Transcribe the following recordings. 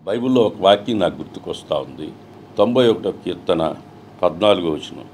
బైబిల్లో ఒక వాక్యం నాకు గుర్తుకొస్తూ ఉంది. 91వ కీర్తన 14వ వచనం.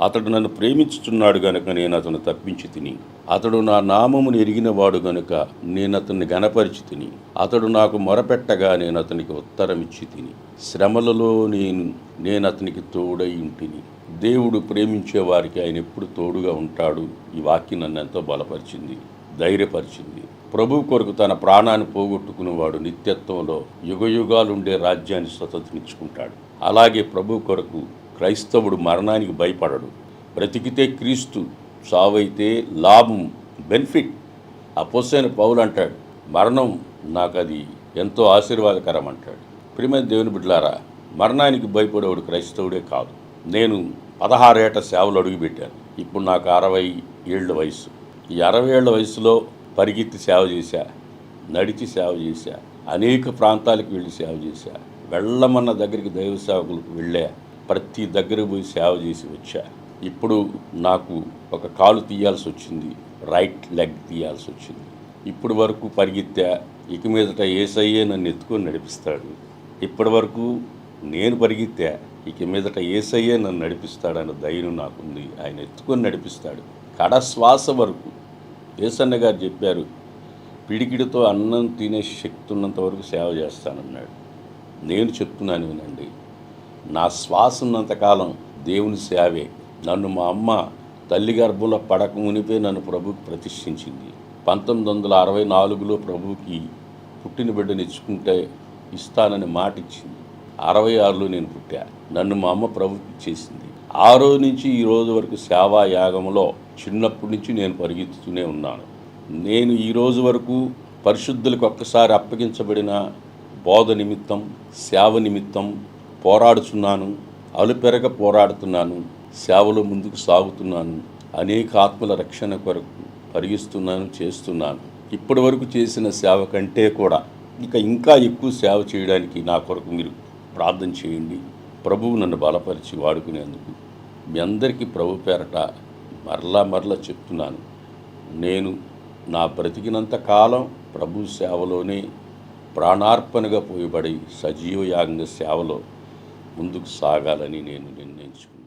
అతడు నన్ను ప్రేమించుచున్నాడు గనుక నేను అతను తప్పించి తిని, అతడు నా నామమును ఎరిగినవాడు గనుక నేను అతన్ని గనపరిచి తిని, అతడు నాకు మొరపెట్టగా నేను అతనికి ఉత్తరం ఇచ్చి తిని, శ్రమలలో నేను అతనికి తోడై ఉంటిని. దేవుడు ప్రేమించే వారికి ఆయన ఎప్పుడు తోడుగా ఉంటాడు. ఈ వాక్యం నన్ను ఎంతో బలపరిచింది, ధైర్యపరిచింది. ప్రభు కొరకు తన ప్రాణాన్ని పోగొట్టుకునేవాడు నిత్యత్వంలో యుగయుగాలుండే రాజ్యాన్ని స్వతంత్రించుకుంటాడు. అలాగే ప్రభు కొరకు క్రైస్తవుడు మరణానికి భయపడడు. బ్రతికితే క్రీస్తు, సావైతే లాభం, బెనిఫిట్. అపోస్తలుడైన పౌలు అంటాడు, మరణం నాకు అది ఎంతో ఆశీర్వాదకరం అంటాడు. ప్రియమైన దేవుని బిడ్డలారా, మరణానికి భయపడేవాడు క్రైస్తవుడే కాదు. నేను 16 ఏట సేవలు అడుగుపెట్టాను. ఇప్పుడు నాకు 60 ఏళ్ల వయసు. ఈ 60 ఏళ్ల వయసులో పరిగెత్తి సేవ చేశా, నడిచి సేవ చేశా, అనేక ప్రాంతాలకు వెళ్ళి సేవ చేశా. వెళ్ళమన్న దగ్గరికి దైవ సేవకులకు వెళ్ళా, ప్రతి దగ్గరకు పోయి సేవ చేసి వచ్చా. ఇప్పుడు నాకు ఒక కాలు తీయాల్సి వచ్చింది, రైట్ లెగ్ తీయాల్సి వచ్చింది. ఇప్పటి వరకు పరిగెత్తా, ఇక మీదట యేసయ్యే నన్ను ఎత్తుకొని నడిపిస్తాడు. ఇప్పటి వరకు నేను పరిగెత్తా, ఇక మీదట యేసయ్యే నన్ను నడిపిస్తాడన్న ధైర్యం నాకుంది. ఆయన ఎత్తుకొని నడిపిస్తాడు. కడశ్వాస వరకు. యేసన్న గారు చెప్పారు, పిడికిడితో అన్నం తినే శక్తి ఉన్నంత వరకు సేవ చేస్తానన్నాడు. నేను చెప్తున్నాను వినండి, నా శ్వాస ఉన్నంతకాలం దేవుని సేవే. నన్ను మా అమ్మ తల్లి గర్భంలో పడక మునిపే నన్ను ప్రభువుకి ప్రతిష్ఠించింది. 1964లో ప్రభువుకి పుట్టిన బిడ్డను ఇస్తానని మాట ఇచ్చింది. 66లో నేను పుట్టా. నన్ను మా అమ్మ ప్రభువుకి ఇచ్చేసింది. ఆ రోజు నుంచి ఈ రోజు వరకు సేవా యాగంలో చిన్నప్పటి నుంచి నేను పరిగెత్తుతూనే ఉన్నాను. నేను ఈ రోజు వరకు పరిశుద్ధులకు ఒక్కసారి అప్పగించబడిన బోధ నిమిత్తం, సేవ నిమిత్తం పోరాడుతున్నాను. అలుపెరగ పోరాడుతున్నాను. సేవలో ముందుకు సాగుతున్నాను. అనేక ఆత్మల రక్షణ కొరకు పరిగిస్తున్నాను, చేస్తున్నాను. ఇప్పటి వరకు చేసిన సేవ కంటే కూడా ఇంకా ఎక్కువ సేవ చేయడానికి నా కొరకు మీరు ప్రార్థన చేయండి. ప్రభువు నన్ను బలపరిచి వాడుకునేందుకు మీ అందరికీ ప్రభు పేరట మరలా చెప్తున్నాను. నేను నా బ్రతికినంత కాలం ప్రభు సేవలోనే ప్రాణార్పణగా పోయబడి సజీవ యాగంగా సేవలో ముందుకు సాగాలని నేను నిర్ణయించుకున్నాను.